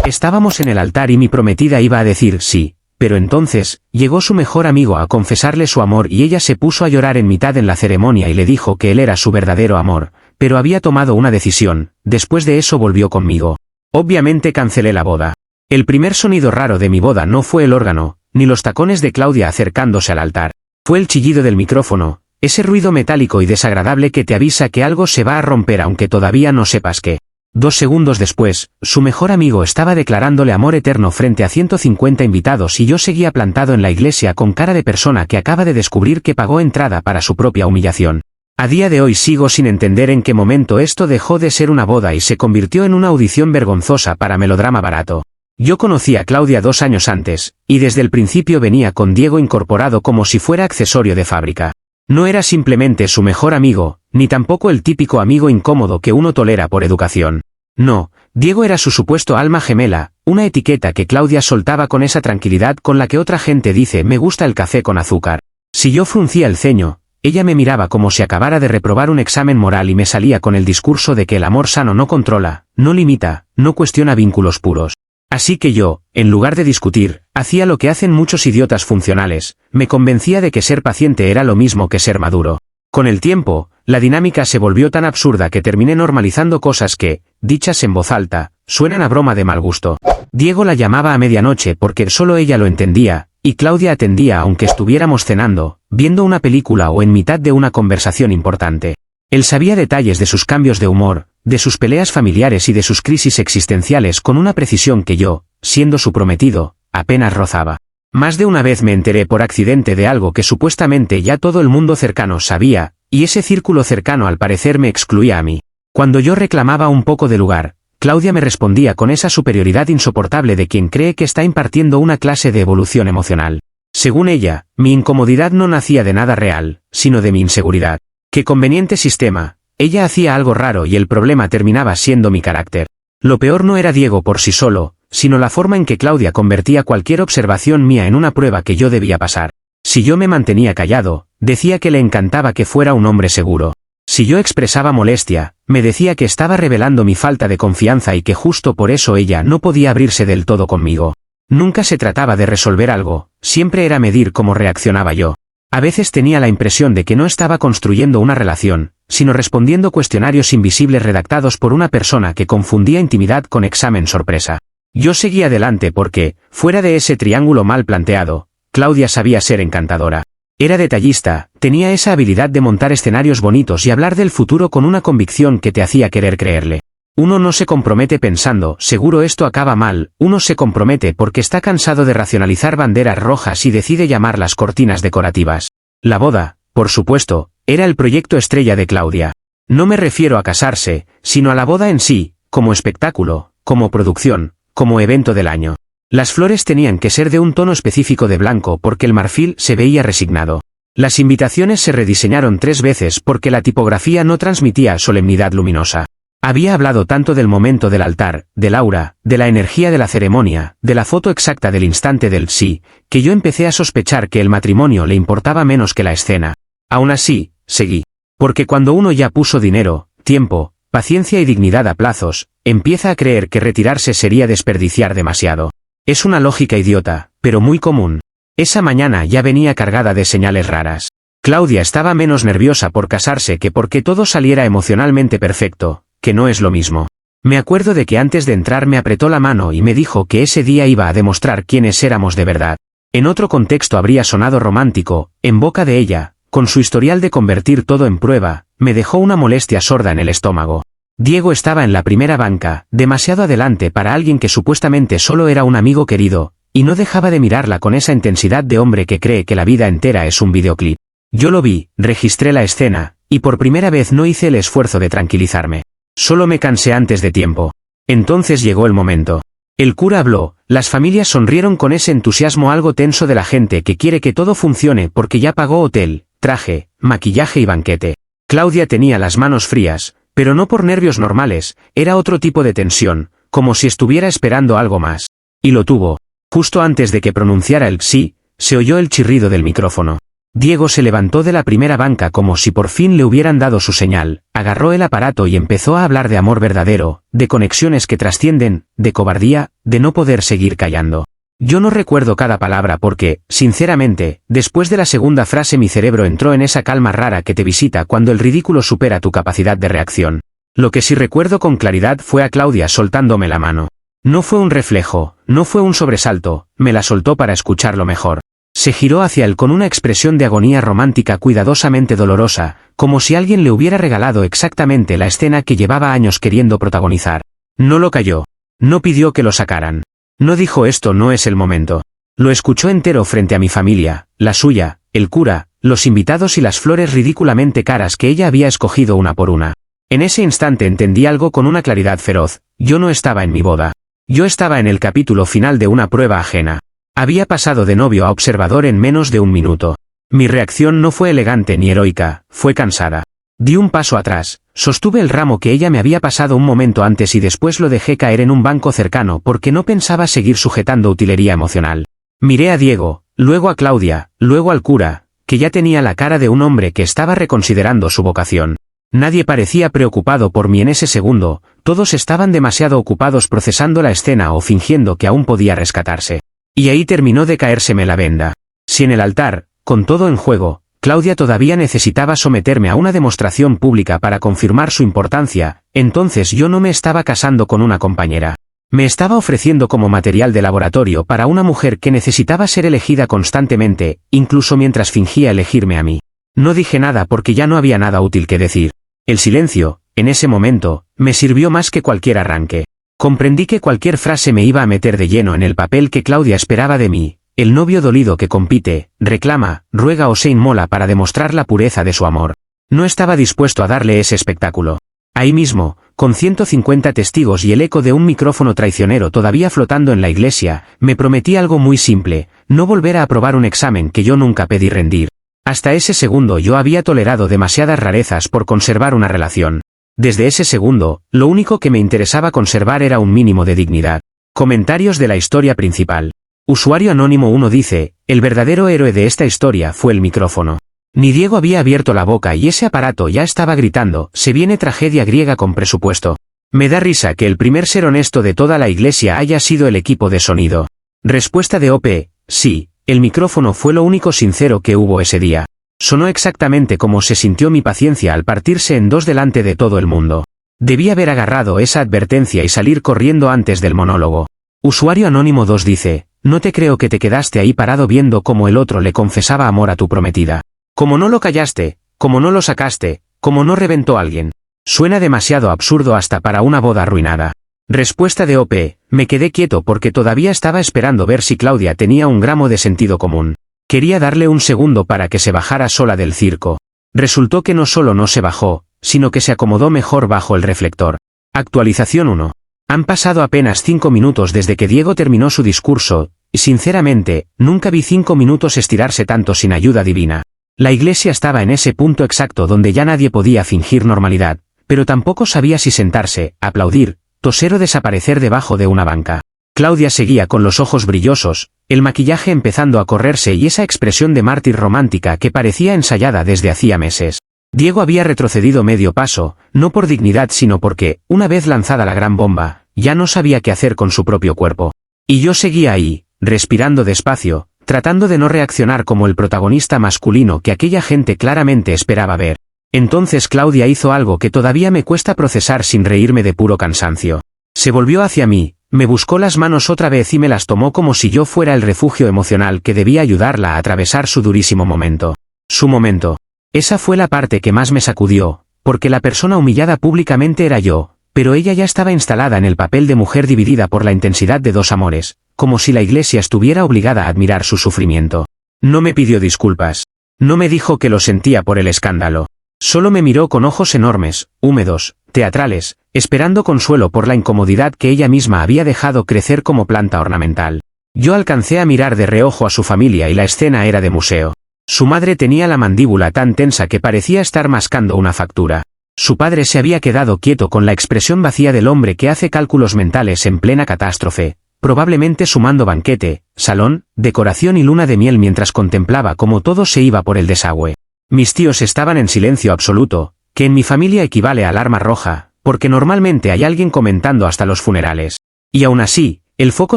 Estábamos en el altar y mi prometida iba a decir sí, pero entonces, llegó su mejor amigo a confesarle su amor y ella se puso a llorar en mitad en la ceremonia y le dijo que él era su verdadero amor, pero había tomado una decisión. Después de eso volvió conmigo. Obviamente cancelé la boda. El primer sonido raro de mi boda no fue el órgano, ni los tacones de Claudia acercándose al altar. Fue el chillido del micrófono, ese ruido metálico y desagradable que te avisa que algo se va a romper aunque todavía no sepas qué. 2 segundos después, su mejor amigo estaba declarándole amor eterno frente a 150 invitados y yo seguía plantado en la iglesia con cara de persona que acaba de descubrir que pagó entrada para su propia humillación. A día de hoy sigo sin entender en qué momento esto dejó de ser una boda y se convirtió en una audición vergonzosa para melodrama barato. Yo conocí a Claudia 2 años antes, y desde el principio venía con Diego incorporado como si fuera accesorio de fábrica. No era simplemente su mejor amigo, ni tampoco el típico amigo incómodo que uno tolera por educación. No, Diego era su supuesto alma gemela, una etiqueta que Claudia soltaba con esa tranquilidad con la que otra gente dice me gusta el café con azúcar. Si yo fruncía el ceño, ella me miraba como si acabara de reprobar un examen moral y me salía con el discurso de que el amor sano no controla, no limita, no cuestiona vínculos puros. Así que yo, en lugar de discutir, hacía lo que hacen muchos idiotas funcionales, me convencía de que ser paciente era lo mismo que ser maduro. Con el tiempo, la dinámica se volvió tan absurda que terminé normalizando cosas que, dichas en voz alta, suenan a broma de mal gusto. Diego la llamaba a medianoche porque solo ella lo entendía, y Claudia atendía aunque estuviéramos cenando, viendo una película o en mitad de una conversación importante. Él sabía detalles de sus cambios de humor, de sus peleas familiares y de sus crisis existenciales con una precisión que yo, siendo su prometido, apenas rozaba. Más de una vez me enteré por accidente de algo que supuestamente ya todo el mundo cercano sabía, y ese círculo cercano al parecer me excluía a mí. Cuando yo reclamaba un poco de lugar, Claudia me respondía con esa superioridad insoportable de quien cree que está impartiendo una clase de evolución emocional. Según ella, mi incomodidad no nacía de nada real, sino de mi inseguridad. ¡Qué conveniente sistema! Ella hacía algo raro y el problema terminaba siendo mi carácter. Lo peor no era Diego por sí solo, sino la forma en que Claudia convertía cualquier observación mía en una prueba que yo debía pasar. Si yo me mantenía callado, decía que le encantaba que fuera un hombre seguro. Si yo expresaba molestia, me decía que estaba revelando mi falta de confianza y que justo por eso ella no podía abrirse del todo conmigo. Nunca se trataba de resolver algo, siempre era medir cómo reaccionaba yo. A veces tenía la impresión de que no estaba construyendo una relación, sino respondiendo cuestionarios invisibles redactados por una persona que confundía intimidad con examen sorpresa. Yo seguía adelante porque, fuera de ese triángulo mal planteado, Claudia sabía ser encantadora. Era detallista, tenía esa habilidad de montar escenarios bonitos y hablar del futuro con una convicción que te hacía querer creerle. Uno no se compromete pensando, seguro esto acaba mal, uno se compromete porque está cansado de racionalizar banderas rojas y decide llamarlas cortinas decorativas. La boda, por supuesto, era el proyecto estrella de Claudia. No me refiero a casarse, sino a la boda en sí, como espectáculo, como producción, como evento del año. Las flores tenían que ser de un tono específico de blanco porque el marfil se veía resignado. Las invitaciones se rediseñaron 3 veces porque la tipografía no transmitía solemnidad luminosa. Había hablado tanto del momento del altar, del aura, de la energía de la ceremonia, de la foto exacta del instante del sí, que yo empecé a sospechar que el matrimonio le importaba menos que la escena. Aún así, seguí. Porque cuando uno ya puso dinero, tiempo, paciencia y dignidad a plazos, empieza a creer que retirarse sería desperdiciar demasiado. Es una lógica idiota, pero muy común. Esa mañana ya venía cargada de señales raras. Claudia estaba menos nerviosa por casarse que porque todo saliera emocionalmente perfecto, que no es lo mismo. Me acuerdo de que antes de entrar me apretó la mano y me dijo que ese día iba a demostrar quiénes éramos de verdad. En otro contexto habría sonado romántico, en boca de ella, con su historial de convertir todo en prueba, me dejó una molestia sorda en el estómago. Diego estaba en la primera banca, demasiado adelante para alguien que supuestamente solo era un amigo querido, y no dejaba de mirarla con esa intensidad de hombre que cree que la vida entera es un videoclip. Yo lo vi, registré la escena, y por primera vez no hice el esfuerzo de tranquilizarme. Solo me cansé antes de tiempo. Entonces llegó el momento. El cura habló, las familias sonrieron con ese entusiasmo algo tenso de la gente que quiere que todo funcione porque ya pagó hotel, traje, maquillaje y banquete. Claudia tenía las manos frías, pero no por nervios normales, era otro tipo de tensión, como si estuviera esperando algo más. Y lo tuvo. Justo antes de que pronunciara el sí, se oyó el chirrido del micrófono. Diego se levantó de la primera banca como si por fin le hubieran dado su señal, agarró el aparato y empezó a hablar de amor verdadero, de conexiones que trascienden, de cobardía, de no poder seguir callando. Yo no recuerdo cada palabra porque, sinceramente, después de la segunda frase mi cerebro entró en esa calma rara que te visita cuando el ridículo supera tu capacidad de reacción. Lo que sí recuerdo con claridad fue a Claudia soltándome la mano. No fue un reflejo, no fue un sobresalto, me la soltó para escucharlo mejor. Se giró hacia él con una expresión de agonía romántica cuidadosamente dolorosa, como si alguien le hubiera regalado exactamente la escena que llevaba años queriendo protagonizar. No lo calló. No pidió que lo sacaran. No dijo esto no es el momento. Lo escuchó entero frente a mi familia, la suya, el cura, los invitados y las flores ridículamente caras que ella había escogido una por una. En ese instante entendí algo con una claridad feroz. Yo no estaba en mi boda. Yo estaba en el capítulo final de una prueba ajena. Había pasado de novio a observador en menos de un minuto. Mi reacción no fue elegante ni heroica, fue cansada. Di un paso atrás, sostuve el ramo que ella me había pasado un momento antes y después lo dejé caer en un banco cercano porque no pensaba seguir sujetando utilería emocional. Miré a Diego, luego a Claudia, luego al cura, que ya tenía la cara de un hombre que estaba reconsiderando su vocación. Nadie parecía preocupado por mí en ese segundo, todos estaban demasiado ocupados procesando la escena o fingiendo que aún podía rescatarse. Y ahí terminó de caérseme la venda. Si en el altar, con todo en juego, Claudia todavía necesitaba someterme a una demostración pública para confirmar su importancia, entonces yo no me estaba casando con una compañera. Me estaba ofreciendo como material de laboratorio para una mujer que necesitaba ser elegida constantemente, incluso mientras fingía elegirme a mí. No dije nada porque ya no había nada útil que decir. El silencio, en ese momento, me sirvió más que cualquier arranque. Comprendí que cualquier frase me iba a meter de lleno en el papel que Claudia esperaba de mí, el novio dolido que compite, reclama, ruega o se inmola para demostrar la pureza de su amor. No estaba dispuesto a darle ese espectáculo. Ahí mismo, con 150 testigos y el eco de un micrófono traicionero todavía flotando en la iglesia, me prometí algo muy simple, no volver a aprobar un examen que yo nunca pedí rendir. Hasta ese segundo yo había tolerado demasiadas rarezas por conservar una relación. Desde ese segundo, lo único que me interesaba conservar era un mínimo de dignidad. Comentarios de la historia principal. Usuario Anónimo 1 dice, el verdadero héroe de esta historia fue el micrófono. Ni Diego había abierto la boca y ese aparato ya estaba gritando, se viene tragedia griega con presupuesto. Me da risa que el primer ser honesto de toda la iglesia haya sido el equipo de sonido. Respuesta de OP, sí, el micrófono fue lo único sincero que hubo ese día. Sonó exactamente como se sintió mi paciencia al partirse en dos delante de todo el mundo. Debí haber agarrado esa advertencia y salir corriendo antes del monólogo. Usuario Anónimo 2 dice, no te creo que te quedaste ahí parado viendo cómo el otro le confesaba amor a tu prometida. Como no lo callaste, como no lo sacaste, como no reventó a alguien. Suena demasiado absurdo hasta para una boda arruinada. Respuesta de OP, me quedé quieto porque todavía estaba esperando ver si Claudia tenía un gramo de sentido común. Quería darle un segundo para que se bajara sola del circo. Resultó que no solo no se bajó, sino que se acomodó mejor bajo el reflector. Actualización 1. Han pasado apenas 5 minutos desde que Diego terminó su discurso, y sinceramente, nunca vi 5 minutos estirarse tanto sin ayuda divina. La iglesia estaba en ese punto exacto donde ya nadie podía fingir normalidad, pero tampoco sabía si sentarse, aplaudir, toser o desaparecer debajo de una banca. Claudia seguía con los ojos brillosos, el maquillaje empezando a correrse y esa expresión de mártir romántica que parecía ensayada desde hacía meses. Diego había retrocedido medio paso, no por dignidad sino porque, una vez lanzada la gran bomba, ya no sabía qué hacer con su propio cuerpo. Y yo seguía ahí, respirando despacio, tratando de no reaccionar como el protagonista masculino que aquella gente claramente esperaba ver. Entonces Claudia hizo algo que todavía me cuesta procesar sin reírme de puro cansancio. Se volvió hacia mí, me buscó las manos otra vez y me las tomó como si yo fuera el refugio emocional que debía ayudarla a atravesar su durísimo momento. Su momento. Esa fue la parte que más me sacudió, porque la persona humillada públicamente era yo, pero ella ya estaba instalada en el papel de mujer dividida por la intensidad de dos amores, como si la iglesia estuviera obligada a admirar su sufrimiento. No me pidió disculpas. No me dijo que lo sentía por el escándalo. Solo me miró con ojos enormes, húmedos, teatrales, esperando consuelo por la incomodidad que ella misma había dejado crecer como planta ornamental. Yo alcancé a mirar de reojo a su familia y la escena era de museo. Su madre tenía la mandíbula tan tensa que parecía estar mascando una factura. Su padre se había quedado quieto con la expresión vacía del hombre que hace cálculos mentales en plena catástrofe, probablemente sumando banquete, salón, decoración y luna de miel mientras contemplaba cómo todo se iba por el desagüe. Mis tíos estaban en silencio absoluto, que en mi familia equivale a alarma roja, porque normalmente hay alguien comentando hasta los funerales. Y aún así, el foco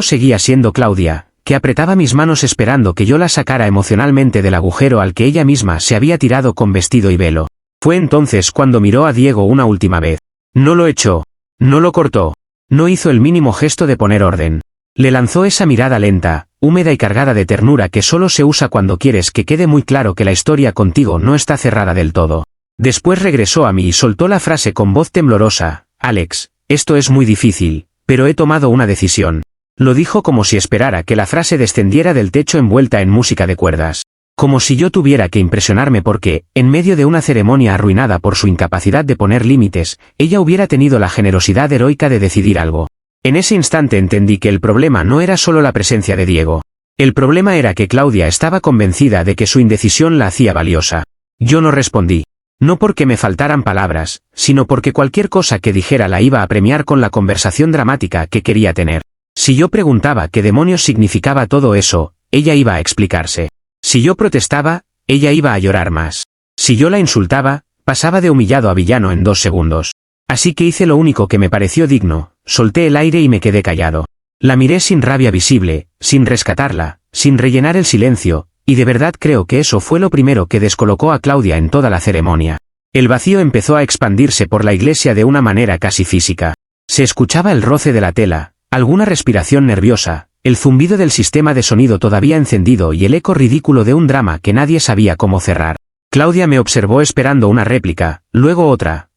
seguía siendo Claudia, que apretaba mis manos esperando que yo la sacara emocionalmente del agujero al que ella misma se había tirado con vestido y velo. Fue entonces cuando miró a Diego una última vez. No lo echó. No lo cortó. No hizo el mínimo gesto de poner orden. Le lanzó esa mirada lenta, húmeda y cargada de ternura que solo se usa cuando quieres que quede muy claro que la historia contigo no está cerrada del todo. Después regresó a mí y soltó la frase con voz temblorosa: Alex, esto es muy difícil, pero he tomado una decisión. Lo dijo como si esperara que la frase descendiera del techo envuelta en música de cuerdas. Como si yo tuviera que impresionarme porque, en medio de una ceremonia arruinada por su incapacidad de poner límites, ella hubiera tenido la generosidad heroica de decidir algo. En ese instante entendí que el problema no era solo la presencia de Diego. El problema era que Claudia estaba convencida de que su indecisión la hacía valiosa. Yo no respondí. No porque me faltaran palabras, sino porque cualquier cosa que dijera la iba a premiar con la conversación dramática que quería tener. Si yo preguntaba qué demonios significaba todo eso, ella iba a explicarse. Si yo protestaba, ella iba a llorar más. Si yo la insultaba, pasaba de humillado a villano en 2 segundos. Así que hice lo único que me pareció digno, solté el aire y me quedé callado. La miré sin rabia visible, sin rescatarla, sin rellenar el silencio, y de verdad creo que eso fue lo primero que descolocó a Claudia en toda la ceremonia. El vacío empezó a expandirse por la iglesia de una manera casi física. Se escuchaba el roce de la tela, alguna respiración nerviosa, el zumbido del sistema de sonido todavía encendido y el eco ridículo de un drama que nadie sabía cómo cerrar. Claudia me observó esperando una réplica, luego otra,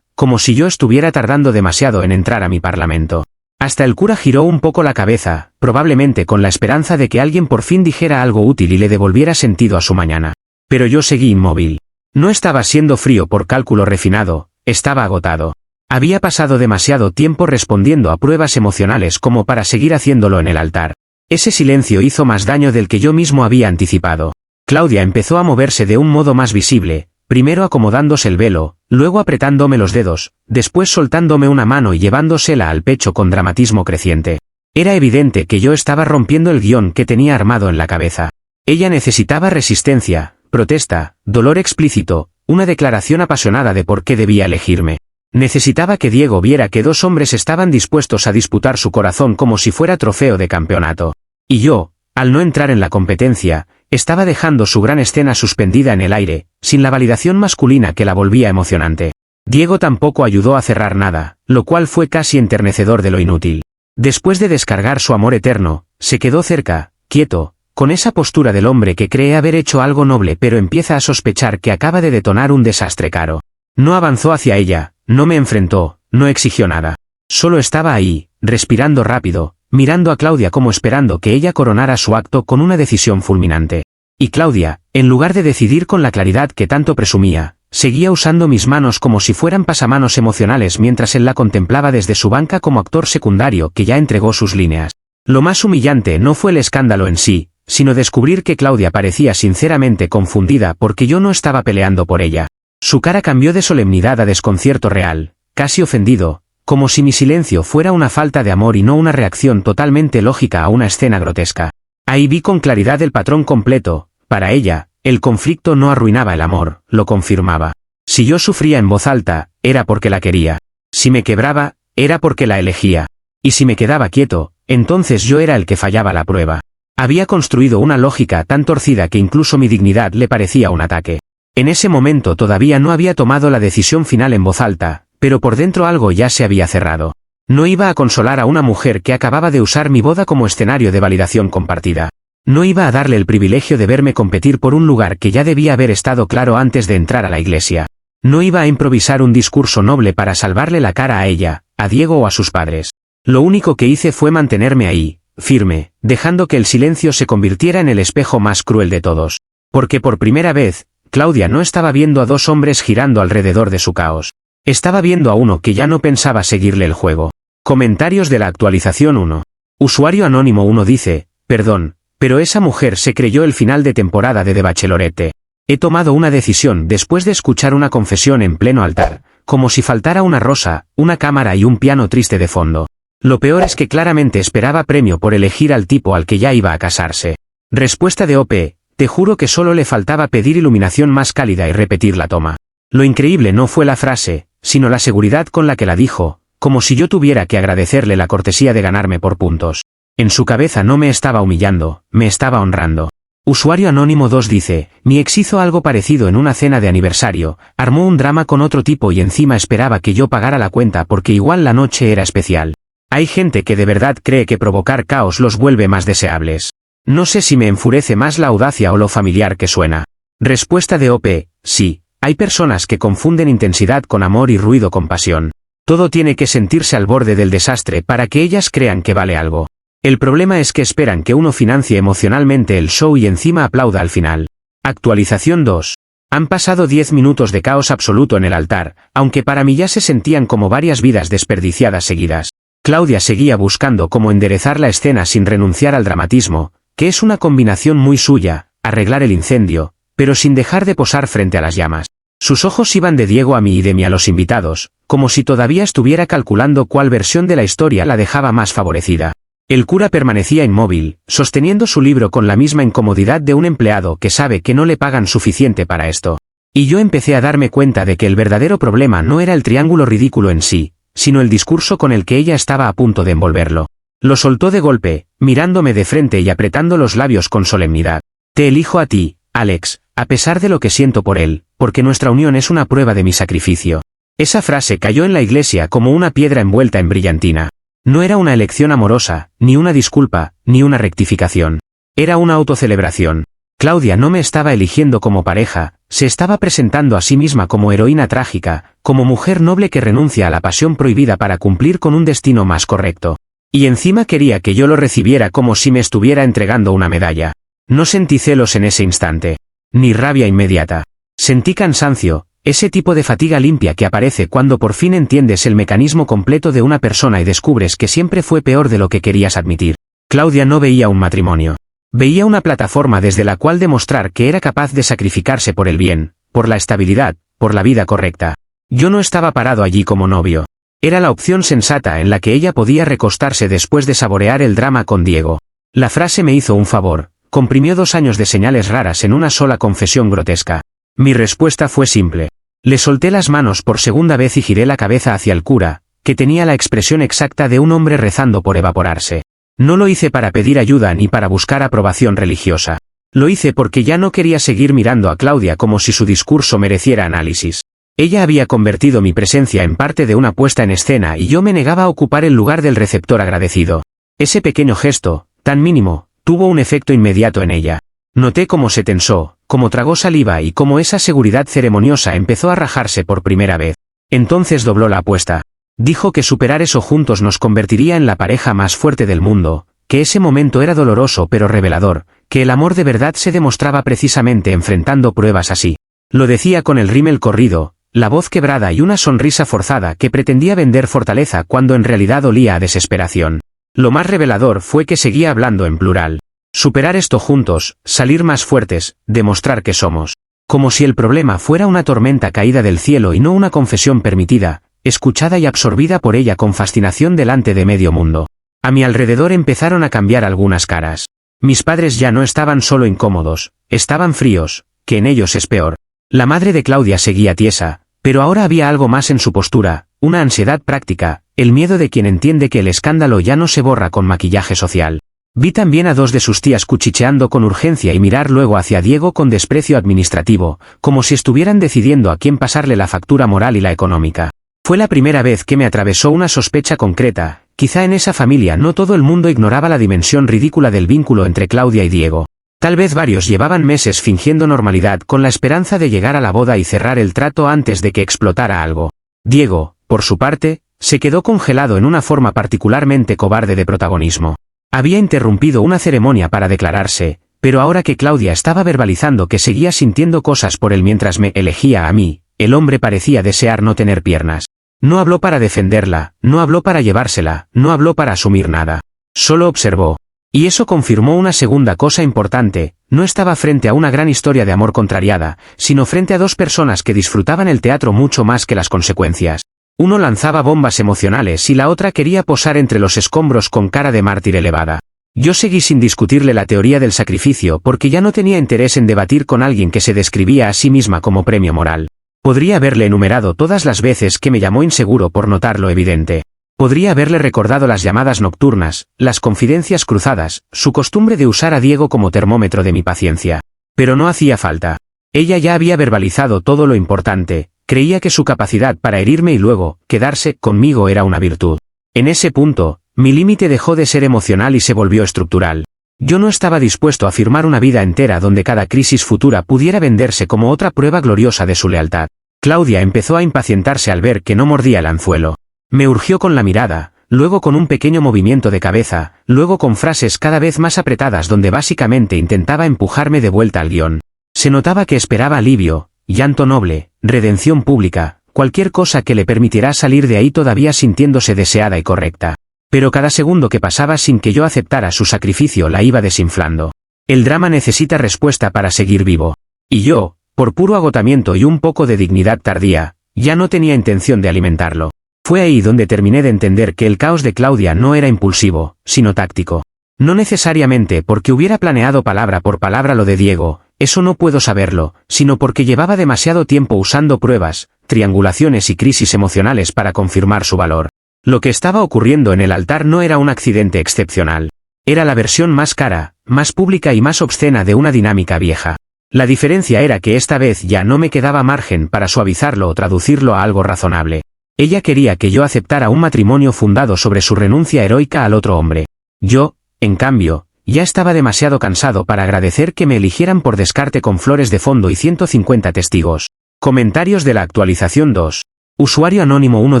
como si yo estuviera tardando demasiado en entrar a mi parlamento. Hasta el cura giró un poco la cabeza, probablemente con la esperanza de que alguien por fin dijera algo útil y le devolviera sentido a su mañana. Pero yo seguí inmóvil. No estaba siendo frío por cálculo refinado, estaba agotado. Había pasado demasiado tiempo respondiendo a pruebas emocionales como para seguir haciéndolo en el altar. Ese silencio hizo más daño del que yo mismo había anticipado. Claudia empezó a moverse de un modo más visible, primero acomodándose el velo, luego apretándome los dedos, después soltándome una mano y llevándosela al pecho con dramatismo creciente. Era evidente que yo estaba rompiendo el guión que tenía armado en la cabeza. Ella necesitaba resistencia, protesta, dolor explícito, una declaración apasionada de por qué debía elegirme. Necesitaba que Diego viera que 2 hombres estaban dispuestos a disputar su corazón como si fuera trofeo de campeonato. Y yo, al no entrar en la competencia, estaba dejando su gran escena suspendida en el aire, sin la validación masculina que la volvía emocionante. Diego tampoco ayudó a cerrar nada, lo cual fue casi enternecedor de lo inútil. Después de descargar su amor eterno, se quedó cerca, quieto, con esa postura del hombre que cree haber hecho algo noble pero empieza a sospechar que acaba de detonar un desastre caro. No avanzó hacia ella, no me enfrentó, no exigió nada. Solo estaba ahí, respirando rápido, mirando a Claudia como esperando que ella coronara su acto con una decisión fulminante. Y Claudia, en lugar de decidir con la claridad que tanto presumía, seguía usando mis manos como si fueran pasamanos emocionales mientras él la contemplaba desde su banca como actor secundario que ya entregó sus líneas. Lo más humillante no fue el escándalo en sí, sino descubrir que Claudia parecía sinceramente confundida porque yo no estaba peleando por ella. Su cara cambió de solemnidad a desconcierto real, casi ofendido, como si mi silencio fuera una falta de amor y no una reacción totalmente lógica a una escena grotesca. Ahí vi con claridad el patrón completo. Para ella, el conflicto no arruinaba el amor, lo confirmaba. Si yo sufría en voz alta, era porque la quería. Si me quebraba, era porque la elegía. Y si me quedaba quieto, entonces yo era el que fallaba la prueba. Había construido una lógica tan torcida que incluso mi dignidad le parecía un ataque. En ese momento todavía no había tomado la decisión final en voz alta, pero por dentro algo ya se había cerrado. No iba a consolar a una mujer que acababa de usar mi boda como escenario de validación compartida. No iba a darle el privilegio de verme competir por un lugar que ya debía haber estado claro antes de entrar a la iglesia. No iba a improvisar un discurso noble para salvarle la cara a ella, a Diego o a sus padres. Lo único que hice fue mantenerme ahí, firme, dejando que el silencio se convirtiera en el espejo más cruel de todos. Porque por primera vez, Claudia no estaba viendo a 2 hombres girando alrededor de su caos. Estaba viendo a uno que ya no pensaba seguirle el juego. Comentarios de la actualización 1. Usuario anónimo 1 dice, perdón, pero esa mujer se creyó el final de temporada de The Bachelorette. He tomado una decisión después de escuchar una confesión en pleno altar, como si faltara una rosa, una cámara y un piano triste de fondo. Lo peor es que claramente esperaba premio por elegir al tipo al que ya iba a casarse. Respuesta de OP, te juro que solo le faltaba pedir iluminación más cálida y repetir la toma. Lo increíble no fue la frase, sino la seguridad con la que la dijo, como si yo tuviera que agradecerle la cortesía de ganarme por puntos. En su cabeza no me estaba humillando, me estaba honrando. Usuario Anónimo 2 dice, mi ex hizo algo parecido en una cena de aniversario, armó un drama con otro tipo y encima esperaba que yo pagara la cuenta porque igual la noche era especial. Hay gente que de verdad cree que provocar caos los vuelve más deseables. No sé si me enfurece más la audacia o lo familiar que suena. Respuesta de OP, sí, hay personas que confunden intensidad con amor y ruido con pasión. Todo tiene que sentirse al borde del desastre para que ellas crean que vale algo. El problema es que esperan que uno financie emocionalmente el show y encima aplauda al final. Actualización 2. Han pasado 10 minutos de caos absoluto en el altar, aunque para mí ya se sentían como varias vidas desperdiciadas seguidas. Claudia seguía buscando cómo enderezar la escena sin renunciar al dramatismo, que es una combinación muy suya, arreglar el incendio, pero sin dejar de posar frente a las llamas. Sus ojos iban de Diego a mí y de mí a los invitados, como si todavía estuviera calculando cuál versión de la historia la dejaba más favorecida. El cura permanecía inmóvil, sosteniendo su libro con la misma incomodidad de un empleado que sabe que no le pagan suficiente para esto. Y yo empecé a darme cuenta de que el verdadero problema no era el triángulo ridículo en sí, sino el discurso con el que ella estaba a punto de envolverlo. Lo soltó de golpe, mirándome de frente y apretando los labios con solemnidad. Te elijo a ti, Alex, a pesar de lo que siento por él, porque nuestra unión es una prueba de mi sacrificio. Esa frase cayó en la iglesia como una piedra envuelta en brillantina. No era una elección amorosa, ni una disculpa, ni una rectificación. Era una autocelebración. Claudia no me estaba eligiendo como pareja, se estaba presentando a sí misma como heroína trágica, como mujer noble que renuncia a la pasión prohibida para cumplir con un destino más correcto. Y encima quería que yo lo recibiera como si me estuviera entregando una medalla. No sentí celos en ese instante. Ni rabia inmediata. Sentí cansancio, ese tipo de fatiga limpia que aparece cuando por fin entiendes el mecanismo completo de una persona y descubres que siempre fue peor de lo que querías admitir. Claudia no veía un matrimonio. Veía una plataforma desde la cual demostrar que era capaz de sacrificarse por el bien, por la estabilidad, por la vida correcta. Yo no estaba parado allí como novio. Era la opción sensata en la que ella podía recostarse después de saborear el drama con Diego. La frase me hizo un favor, comprimió 2 años de señales raras en una sola confesión grotesca. Mi respuesta fue simple. Le solté las manos por segunda vez y giré la cabeza hacia el cura, que tenía la expresión exacta de un hombre rezando por evaporarse. No lo hice para pedir ayuda ni para buscar aprobación religiosa. Lo hice porque ya no quería seguir mirando a Claudia como si su discurso mereciera análisis. Ella había convertido mi presencia en parte de una puesta en escena y yo me negaba a ocupar el lugar del receptor agradecido. Ese pequeño gesto, tan mínimo, tuvo un efecto inmediato en ella. Noté cómo se tensó, cómo tragó saliva y cómo esa seguridad ceremoniosa empezó a rajarse por primera vez. Entonces dobló la apuesta. Dijo que superar eso juntos nos convertiría en la pareja más fuerte del mundo, que ese momento era doloroso pero revelador, que el amor de verdad se demostraba precisamente enfrentando pruebas así. Lo decía con el rímel corrido, la voz quebrada y una sonrisa forzada que pretendía vender fortaleza cuando en realidad olía a desesperación. Lo más revelador fue que seguía hablando en plural. Superar esto juntos, salir más fuertes, demostrar que somos. Como si el problema fuera una tormenta caída del cielo y no una confesión permitida, escuchada y absorbida por ella con fascinación delante de medio mundo. A mi alrededor empezaron a cambiar algunas caras. Mis padres ya no estaban solo incómodos, estaban fríos, que en ellos es peor. La madre de Claudia seguía tiesa, pero ahora había algo más en su postura, una ansiedad práctica, el miedo de quien entiende que el escándalo ya no se borra con maquillaje social. Vi también a 2 de sus tías cuchicheando con urgencia y mirar luego hacia Diego con desprecio administrativo, como si estuvieran decidiendo a quién pasarle la factura moral y la económica. Fue la primera vez que me atravesó una sospecha concreta, quizá en esa familia no todo el mundo ignoraba la dimensión ridícula del vínculo entre Claudia y Diego. Tal vez varios llevaban meses fingiendo normalidad con la esperanza de llegar a la boda y cerrar el trato antes de que explotara algo. Diego, por su parte, se quedó congelado en una forma particularmente cobarde de protagonismo. Había interrumpido una ceremonia para declararse, pero ahora que Claudia estaba verbalizando que seguía sintiendo cosas por él mientras me elegía a mí, el hombre parecía desear no tener piernas. No habló para defenderla, no habló para llevársela, no habló para asumir nada. Solo observó. Y eso confirmó una segunda cosa importante, no estaba frente a una gran historia de amor contrariada, sino frente a 2 personas que disfrutaban el teatro mucho más que las consecuencias. Uno lanzaba bombas emocionales y la otra quería posar entre los escombros con cara de mártir elevada. Yo seguí sin discutirle la teoría del sacrificio porque ya no tenía interés en debatir con alguien que se describía a sí misma como premio moral. Podría haberle enumerado todas las veces que me llamó inseguro por notar lo evidente. Podría haberle recordado las llamadas nocturnas, las confidencias cruzadas, su costumbre de usar a Diego como termómetro de mi paciencia. Pero no hacía falta. Ella ya había verbalizado todo lo importante, creía que su capacidad para herirme y luego, quedarse conmigo era una virtud. En ese punto, mi límite dejó de ser emocional y se volvió estructural. Yo no estaba dispuesto a firmar una vida entera donde cada crisis futura pudiera venderse como otra prueba gloriosa de su lealtad. Claudia empezó a impacientarse al ver que no mordía el anzuelo. Me urgió con la mirada, luego con un pequeño movimiento de cabeza, luego con frases cada vez más apretadas donde básicamente intentaba empujarme de vuelta al guión. Se notaba que esperaba alivio, llanto noble, redención pública, cualquier cosa que le permitiera salir de ahí todavía sintiéndose deseada y correcta. Pero cada segundo que pasaba sin que yo aceptara su sacrificio la iba desinflando. El drama necesita respuesta para seguir vivo. Y yo, por puro agotamiento y un poco de dignidad tardía, ya no tenía intención de alimentarlo. Fue ahí donde terminé de entender que el caos de Claudia no era impulsivo, sino táctico. No necesariamente porque hubiera planeado palabra por palabra lo de Diego, eso no puedo saberlo, sino porque llevaba demasiado tiempo usando pruebas, triangulaciones y crisis emocionales para confirmar su valor. Lo que estaba ocurriendo en el altar no era un accidente excepcional. Era la versión más cara, más pública y más obscena de una dinámica vieja. La diferencia era que esta vez ya no me quedaba margen para suavizarlo o traducirlo a algo razonable. Ella quería que yo aceptara un matrimonio fundado sobre su renuncia heroica al otro hombre. Yo, en cambio, ya estaba demasiado cansado para agradecer que me eligieran por descarte con flores de fondo y 150 testigos. Comentarios de la actualización 2. Usuario anónimo 1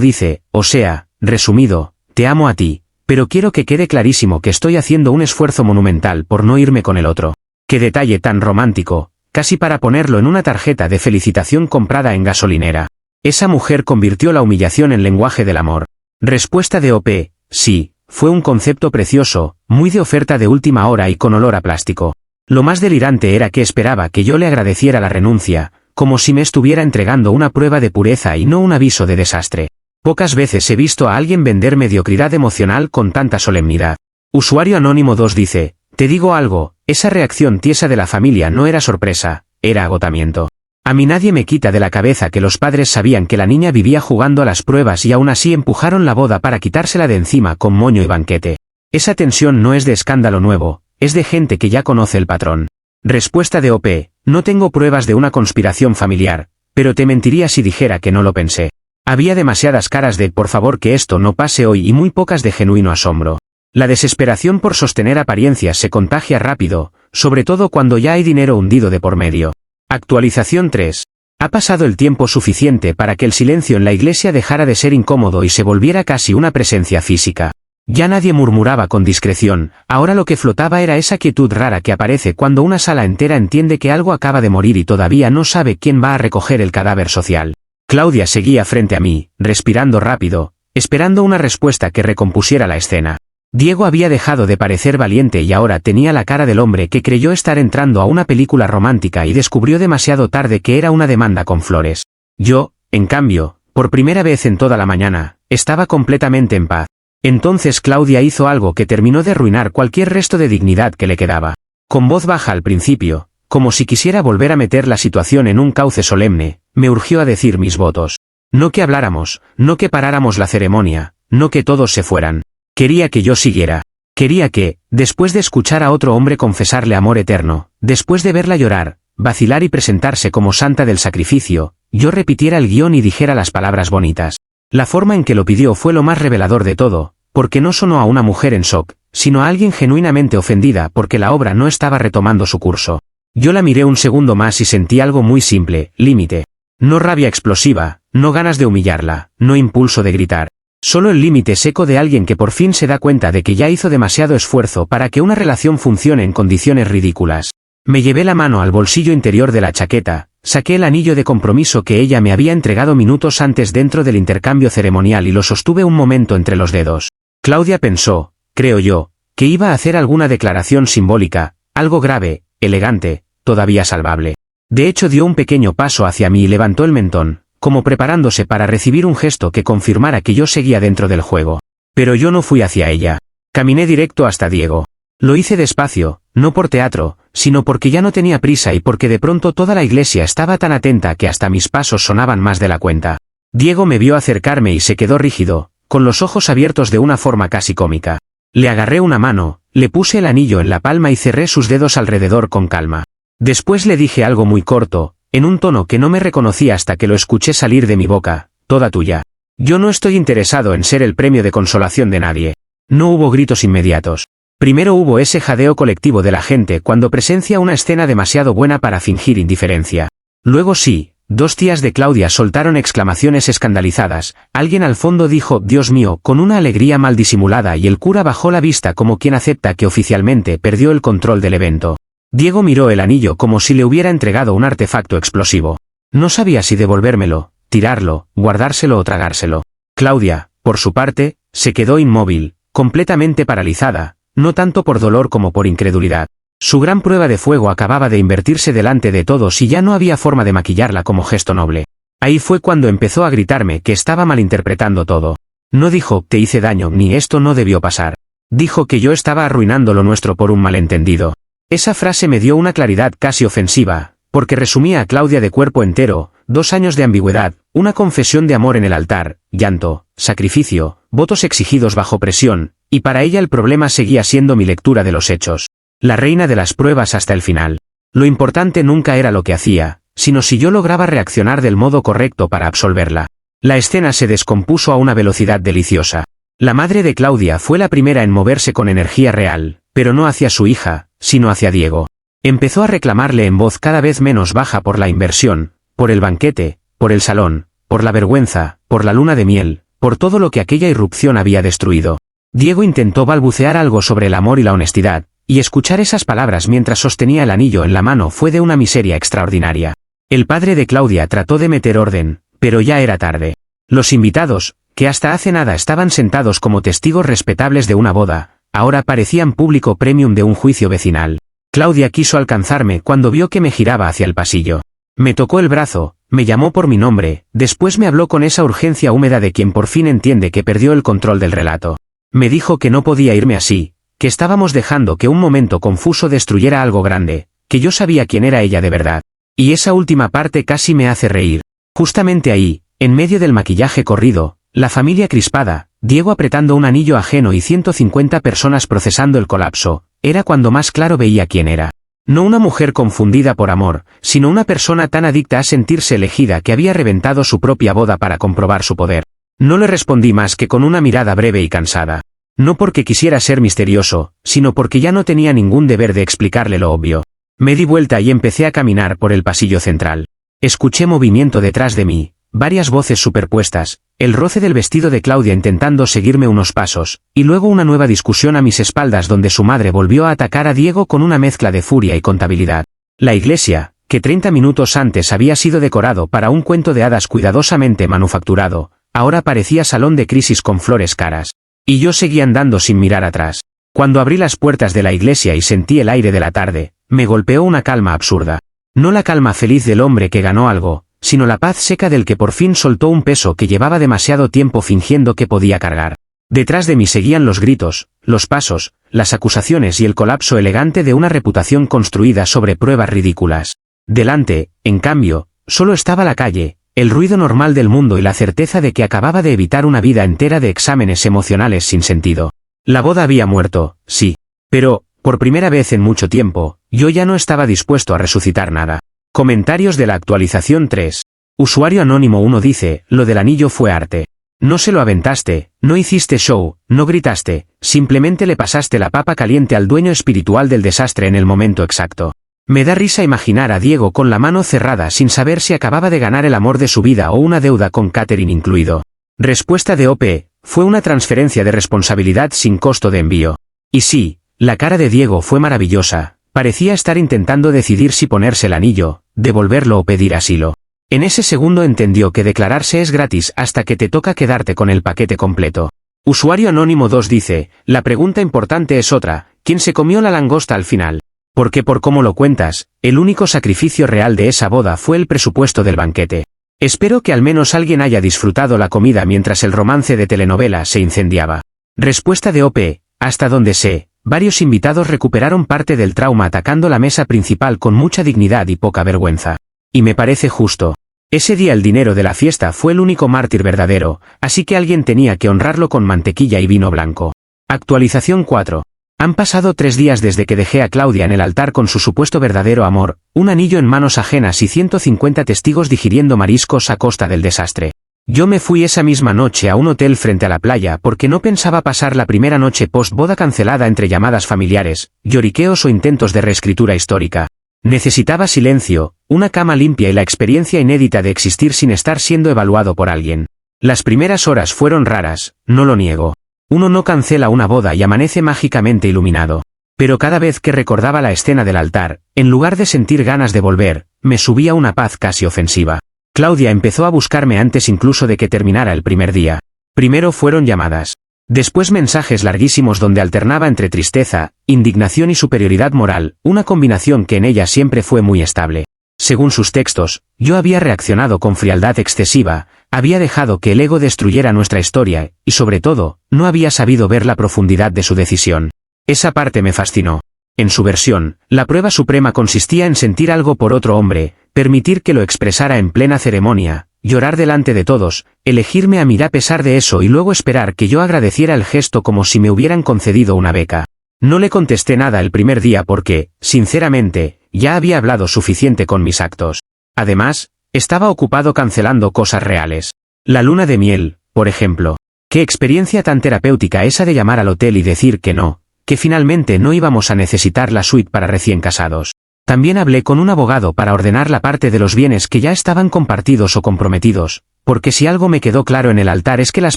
dice, o sea, resumido, te amo a ti, pero quiero que quede clarísimo que estoy haciendo un esfuerzo monumental por no irme con el otro. Qué detalle tan romántico, casi para ponerlo en una tarjeta de felicitación comprada en gasolinera. Esa mujer convirtió la humillación en lenguaje del amor. Respuesta de OP, sí, fue un concepto precioso, muy de oferta de última hora y con olor a plástico. Lo más delirante era que esperaba que yo le agradeciera la renuncia, como si me estuviera entregando una prueba de pureza y no un aviso de desastre. Pocas veces he visto a alguien vender mediocridad emocional con tanta solemnidad. Usuario anónimo 2 dice, te digo algo, esa reacción tiesa de la familia no era sorpresa, era agotamiento. A mí nadie me quita de la cabeza que los padres sabían que la niña vivía jugando a las pruebas y aún así empujaron la boda para quitársela de encima con moño y banquete. Esa tensión no es de escándalo nuevo, es de gente que ya conoce el patrón. Respuesta de OP, no tengo pruebas de una conspiración familiar, pero te mentiría si dijera que no lo pensé. Había demasiadas caras de por favor que esto no pase hoy y muy pocas de genuino asombro. La desesperación por sostener apariencias se contagia rápido, sobre todo cuando ya hay dinero hundido de por medio. Actualización 3. Ha pasado el tiempo suficiente para que el silencio en la iglesia dejara de ser incómodo y se volviera casi una presencia física. Ya nadie murmuraba con discreción, ahora lo que flotaba era esa quietud rara que aparece cuando una sala entera entiende que algo acaba de morir y todavía no sabe quién va a recoger el cadáver social. Claudia seguía frente a mí, respirando rápido, esperando una respuesta que recompusiera la escena. Diego había dejado de parecer valiente y ahora tenía la cara del hombre que creyó estar entrando a una película romántica y descubrió demasiado tarde que era una demanda con flores. Yo, en cambio, por primera vez en toda la mañana, estaba completamente en paz. Entonces Claudia hizo algo que terminó de arruinar cualquier resto de dignidad que le quedaba. Con voz baja al principio, como si quisiera volver a meter la situación en un cauce solemne, me urgió a decir mis votos. No que habláramos, no que paráramos la ceremonia, no que todos se fueran. Quería que yo siguiera. Quería que, después de escuchar a otro hombre confesarle amor eterno, después de verla llorar, vacilar y presentarse como santa del sacrificio, yo repitiera el guión y dijera las palabras bonitas. La forma en que lo pidió fue lo más revelador de todo, porque no sonó a una mujer en shock, sino a alguien genuinamente ofendida porque la obra no estaba retomando su curso. Yo la miré un segundo más y sentí algo muy simple, límite. No rabia explosiva, no ganas de humillarla, no impulso de gritar. Solo el límite seco de alguien que por fin se da cuenta de que ya hizo demasiado esfuerzo para que una relación funcione en condiciones ridículas. Me llevé la mano al bolsillo interior de la chaqueta, saqué el anillo de compromiso que ella me había entregado minutos antes dentro del intercambio ceremonial y lo sostuve un momento entre los dedos. Claudia pensó, creo yo, que iba a hacer alguna declaración simbólica, algo grave, elegante, todavía salvable. De hecho dio un pequeño paso hacia mí y levantó el mentón, como preparándose para recibir un gesto que confirmara que yo seguía dentro del juego. Pero yo no fui hacia ella. Caminé directo hasta Diego. Lo hice despacio, no por teatro, sino porque ya no tenía prisa y porque de pronto toda la iglesia estaba tan atenta que hasta mis pasos sonaban más de la cuenta. Diego me vio acercarme y se quedó rígido, con los ojos abiertos de una forma casi cómica. Le agarré una mano, le puse el anillo en la palma y cerré sus dedos alrededor con calma. Después le dije algo muy corto, en un tono que no me reconocí hasta que lo escuché salir de mi boca: toda tuya. Yo no estoy interesado en ser el premio de consolación de nadie. No hubo gritos inmediatos. Primero hubo ese jadeo colectivo de la gente cuando presencia una escena demasiado buena para fingir indiferencia. Luego sí, dos tías de Claudia soltaron exclamaciones escandalizadas, alguien al fondo dijo «Dios mío» con una alegría mal disimulada y el cura bajó la vista como quien acepta que oficialmente perdió el control del evento. Diego miró el anillo como si le hubiera entregado un artefacto explosivo. No sabía si devolvérmelo, tirarlo, guardárselo o tragárselo. Claudia, por su parte, se quedó inmóvil, completamente paralizada, no tanto por dolor como por incredulidad. Su gran prueba de fuego acababa de invertirse delante de todos y ya no había forma de maquillarla como gesto noble. Ahí fue cuando empezó a gritarme que estaba malinterpretando todo. No dijo «te hice daño» ni «esto no debió pasar». Dijo que yo estaba arruinando lo nuestro por un malentendido. Esa frase me dio una claridad casi ofensiva, porque resumía a Claudia de cuerpo entero, 2 años de ambigüedad, una confesión de amor en el altar, llanto, sacrificio, votos exigidos bajo presión, y para ella el problema seguía siendo mi lectura de los hechos. La reina de las pruebas hasta el final. Lo importante nunca era lo que hacía, sino si yo lograba reaccionar del modo correcto para absolverla. La escena se descompuso a una velocidad deliciosa. La madre de Claudia fue la primera en moverse con energía real, pero no hacia su hija, sino hacia Diego. Empezó a reclamarle en voz cada vez menos baja por la inversión, por el banquete, por el salón, por la vergüenza, por la luna de miel, por todo lo que aquella irrupción había destruido. Diego intentó balbucear algo sobre el amor y la honestidad, y escuchar esas palabras mientras sostenía el anillo en la mano fue de una miseria extraordinaria. El padre de Claudia trató de meter orden, pero ya era tarde. Los invitados, que hasta hace nada estaban sentados como testigos respetables de una boda, ahora parecían público premium de un juicio vecinal. Claudia quiso alcanzarme cuando vio que me giraba hacia el pasillo. Me tocó el brazo, me llamó por mi nombre, después me habló con esa urgencia húmeda de quien por fin entiende que perdió el control del relato. Me dijo que no podía irme así, que estábamos dejando que un momento confuso destruyera algo grande, que yo sabía quién era ella de verdad. Y esa última parte casi me hace reír. Justamente ahí, en medio del maquillaje corrido, la familia crispada, Diego apretando un anillo ajeno y 150 personas procesando el colapso, era cuando más claro veía quién era. No una mujer confundida por amor, sino una persona tan adicta a sentirse elegida que había reventado su propia boda para comprobar su poder. No le respondí más que con una mirada breve y cansada. No porque quisiera ser misterioso, sino porque ya no tenía ningún deber de explicarle lo obvio. Me di vuelta y empecé a caminar por el pasillo central. Escuché movimiento detrás de mí, varias voces superpuestas, el roce del vestido de Claudia intentando seguirme unos pasos, y luego una nueva discusión a mis espaldas donde su madre volvió a atacar a Diego con una mezcla de furia y contabilidad. La iglesia, que 30 minutos antes había sido decorado para un cuento de hadas cuidadosamente manufacturado, ahora parecía salón de crisis con flores caras. Y yo seguía andando sin mirar atrás. Cuando abrí las puertas de la iglesia y sentí el aire de la tarde, me golpeó una calma absurda. No la calma feliz del hombre que ganó algo, sino la paz seca del que por fin soltó un peso que llevaba demasiado tiempo fingiendo que podía cargar. Detrás de mí seguían los gritos, los pasos, las acusaciones y el colapso elegante de una reputación construida sobre pruebas ridículas. Delante, en cambio, solo estaba la calle, el ruido normal del mundo y la certeza de que acababa de evitar una vida entera de exámenes emocionales sin sentido. La boda había muerto, sí. Pero, por primera vez en mucho tiempo, yo ya no estaba dispuesto a resucitar nada. Comentarios de la actualización 3. Usuario anónimo 1 dice, lo del anillo fue arte. No se lo aventaste, no hiciste show, no gritaste, simplemente le pasaste la papa caliente al dueño espiritual del desastre en el momento exacto. Me da risa imaginar a Diego con la mano cerrada sin saber si acababa de ganar el amor de su vida o una deuda con catering incluido. Respuesta de OP, fue una transferencia de responsabilidad sin costo de envío. Y sí, la cara de Diego fue maravillosa, parecía estar intentando decidir si ponerse el anillo, devolverlo o pedir asilo. En ese segundo entendió que declararse es gratis hasta que te toca quedarte con el paquete completo. Usuario anónimo 2 dice, la pregunta importante es otra, ¿quién se comió la langosta al final? Porque por cómo lo cuentas, el único sacrificio real de esa boda fue el presupuesto del banquete. Espero que al menos alguien haya disfrutado la comida mientras el romance de telenovela se incendiaba. Respuesta de OP, hasta donde sé, varios invitados recuperaron parte del trauma atacando la mesa principal con mucha dignidad y poca vergüenza. Y me parece justo. Ese día el dinero de la fiesta fue el único mártir verdadero, así que alguien tenía que honrarlo con mantequilla y vino blanco. Actualización 4. Han pasado 3 días desde que dejé a Claudia en el altar con su supuesto verdadero amor, un anillo en manos ajenas y 150 testigos digiriendo mariscos a costa del desastre. Yo me fui esa misma noche a un hotel frente a la playa porque no pensaba pasar la primera noche post-boda cancelada entre llamadas familiares, lloriqueos o intentos de reescritura histórica. Necesitaba silencio, una cama limpia y la experiencia inédita de existir sin estar siendo evaluado por alguien. Las primeras horas fueron raras, no lo niego. Uno no cancela una boda y amanece mágicamente iluminado. Pero cada vez que recordaba la escena del altar, en lugar de sentir ganas de volver, me subía una paz casi ofensiva. Claudia empezó a buscarme antes incluso de que terminara el primer día. Primero fueron llamadas. Después mensajes larguísimos donde alternaba entre tristeza, indignación y superioridad moral, una combinación que en ella siempre fue muy estable. Según sus textos, yo había reaccionado con frialdad excesiva, había dejado que el ego destruyera nuestra historia, y sobre todo, no había sabido ver la profundidad de su decisión. Esa parte me fascinó. En su versión, la prueba suprema consistía en sentir algo por otro hombre, permitir que lo expresara en plena ceremonia, llorar delante de todos, elegirme a mí a pesar de eso y luego esperar que yo agradeciera el gesto como si me hubieran concedido una beca. No le contesté nada el primer día porque, sinceramente, ya había hablado suficiente con mis actos. Además, estaba ocupado cancelando cosas reales. La luna de miel, por ejemplo. Qué experiencia tan terapéutica esa de llamar al hotel y decir que no, que finalmente no íbamos a necesitar la suite para recién casados. También hablé con un abogado para ordenar la parte de los bienes que ya estaban compartidos o comprometidos, porque si algo me quedó claro en el altar es que las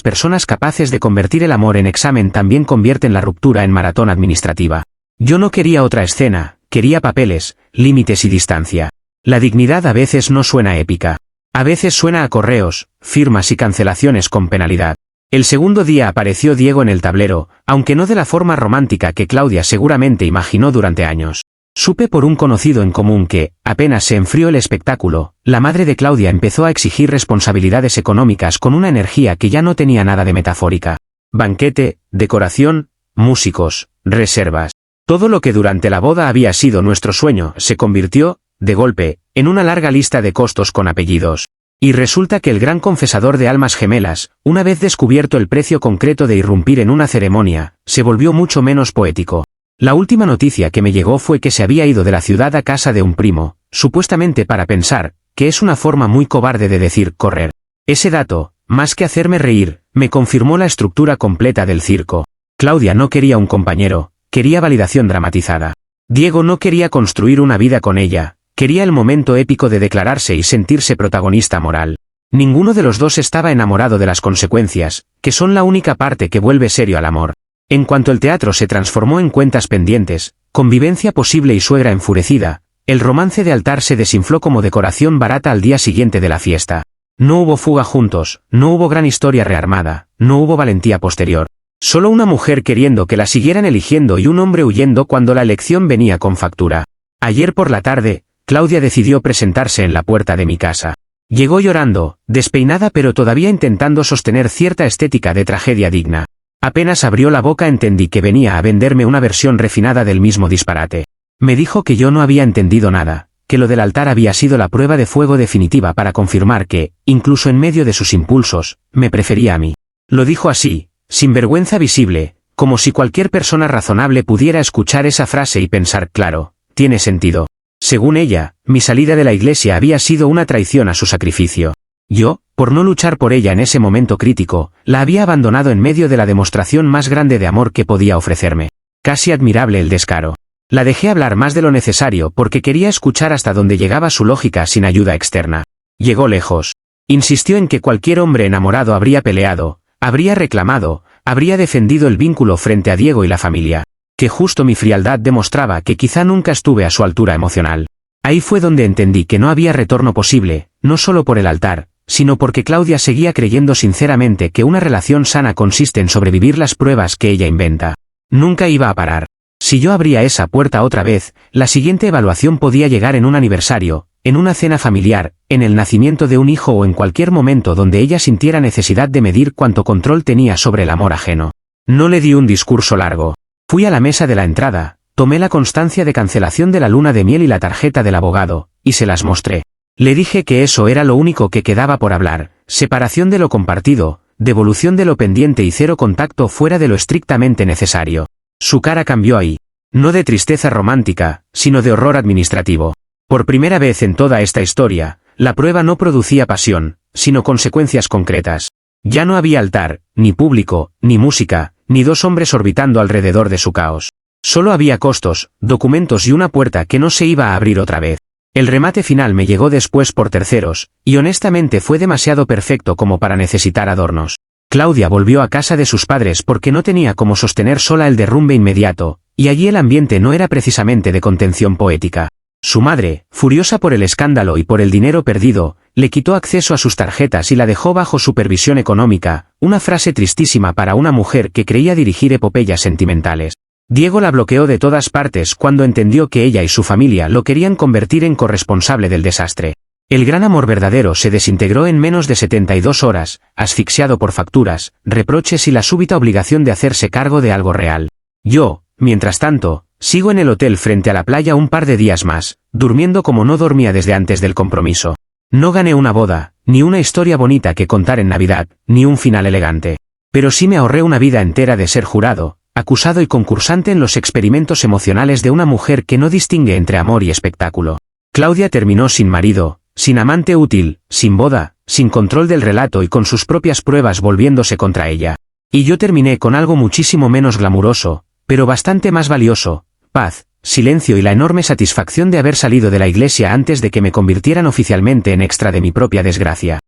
personas capaces de convertir el amor en examen también convierten la ruptura en maratón administrativa. Yo no quería otra escena, quería papeles, límites y distancia. La dignidad a veces no suena épica. A veces suena a correos, firmas y cancelaciones con penalidad. El segundo día apareció Diego en el tablero, aunque no de la forma romántica que Claudia seguramente imaginó durante años. Supe por un conocido en común que, apenas se enfrió el espectáculo, la madre de Claudia empezó a exigir responsabilidades económicas con una energía que ya no tenía nada de metafórica. Banquete, decoración, músicos, reservas. Todo lo que durante la boda había sido nuestro sueño se convirtió, de golpe, en una larga lista de costos con apellidos. Y resulta que el gran confesador de almas gemelas, una vez descubierto el precio concreto de irrumpir en una ceremonia, se volvió mucho menos poético. La última noticia que me llegó fue que se había ido de la ciudad a casa de un primo, supuestamente para pensar, que es una forma muy cobarde de decir correr. Ese dato, más que hacerme reír, me confirmó la estructura completa del circo. Claudia no quería un compañero, quería validación dramatizada. Diego no quería construir una vida con ella, quería el momento épico de declararse y sentirse protagonista moral. Ninguno de los dos estaba enamorado de las consecuencias, que son la única parte que vuelve serio al amor. En cuanto el teatro se transformó en cuentas pendientes, convivencia posible y suegra enfurecida, el romance de altar se desinfló como decoración barata al día siguiente de la fiesta. No hubo fuga juntos, no hubo gran historia rearmada, no hubo valentía posterior. Solo una mujer queriendo que la siguieran eligiendo y un hombre huyendo cuando la elección venía con factura. Ayer por la tarde, Claudia decidió presentarse en la puerta de mi casa. Llegó llorando, despeinada pero todavía intentando sostener cierta estética de tragedia digna. Apenas abrió la boca entendí que venía a venderme una versión refinada del mismo disparate. Me dijo que yo no había entendido nada, que lo del altar había sido la prueba de fuego definitiva para confirmar que, incluso en medio de sus impulsos, me prefería a mí. Lo dijo así, sin vergüenza visible, como si cualquier persona razonable pudiera escuchar esa frase y pensar, claro, tiene sentido. Según ella, mi salida de la iglesia había sido una traición a su sacrificio. Yo, por no luchar por ella en ese momento crítico, la había abandonado en medio de la demostración más grande de amor que podía ofrecerme. Casi admirable el descaro. La dejé hablar más de lo necesario porque quería escuchar hasta dónde llegaba su lógica sin ayuda externa. Llegó lejos. Insistió en que cualquier hombre enamorado habría peleado, habría reclamado, habría defendido el vínculo frente a Diego y la familia. Que justo mi frialdad demostraba que quizá nunca estuve a su altura emocional. Ahí fue donde entendí que no había retorno posible, no solo por el altar, sino porque Claudia seguía creyendo sinceramente que una relación sana consiste en sobrevivir las pruebas que ella inventa. Nunca iba a parar. Si yo abría esa puerta otra vez, la siguiente evaluación podía llegar en un aniversario, en una cena familiar, en el nacimiento de un hijo o en cualquier momento donde ella sintiera necesidad de medir cuánto control tenía sobre el amor ajeno. No le di un discurso largo. Fui a la mesa de la entrada, tomé la constancia de cancelación de la luna de miel y la tarjeta del abogado, y se las mostré. Le dije que eso era lo único que quedaba por hablar, separación de lo compartido, devolución de lo pendiente y cero contacto fuera de lo estrictamente necesario. Su cara cambió ahí. No de tristeza romántica, sino de horror administrativo. Por primera vez en toda esta historia, la prueba no producía pasión, sino consecuencias concretas. Ya no había altar, ni público, ni música, ni dos hombres orbitando alrededor de su caos. Solo había costos, documentos y una puerta que no se iba a abrir otra vez. El remate final me llegó después por terceros, y honestamente fue demasiado perfecto como para necesitar adornos. Claudia volvió a casa de sus padres porque no tenía cómo sostener sola el derrumbe inmediato, y allí el ambiente no era precisamente de contención poética. Su madre, furiosa por el escándalo y por el dinero perdido, le quitó acceso a sus tarjetas y la dejó bajo supervisión económica, una frase tristísima para una mujer que creía dirigir epopeyas sentimentales. Diego la bloqueó de todas partes cuando entendió que ella y su familia lo querían convertir en corresponsable del desastre. El gran amor verdadero se desintegró en menos de 72 horas, asfixiado por facturas, reproches y la súbita obligación de hacerse cargo de algo real. Yo, mientras tanto, sigo en el hotel frente a la playa un par de días más, durmiendo como no dormía desde antes del compromiso. No gané una boda, ni una historia bonita que contar en Navidad, ni un final elegante. Pero sí me ahorré una vida entera de ser jurado, acusado y concursante en los experimentos emocionales de una mujer que no distingue entre amor y espectáculo. Claudia terminó sin marido, sin amante útil, sin boda, sin control del relato y con sus propias pruebas volviéndose contra ella. Y yo terminé con algo muchísimo menos glamuroso, pero bastante más valioso: paz, silencio y la enorme satisfacción de haber salido de la iglesia antes de que me convirtieran oficialmente en extra de mi propia desgracia.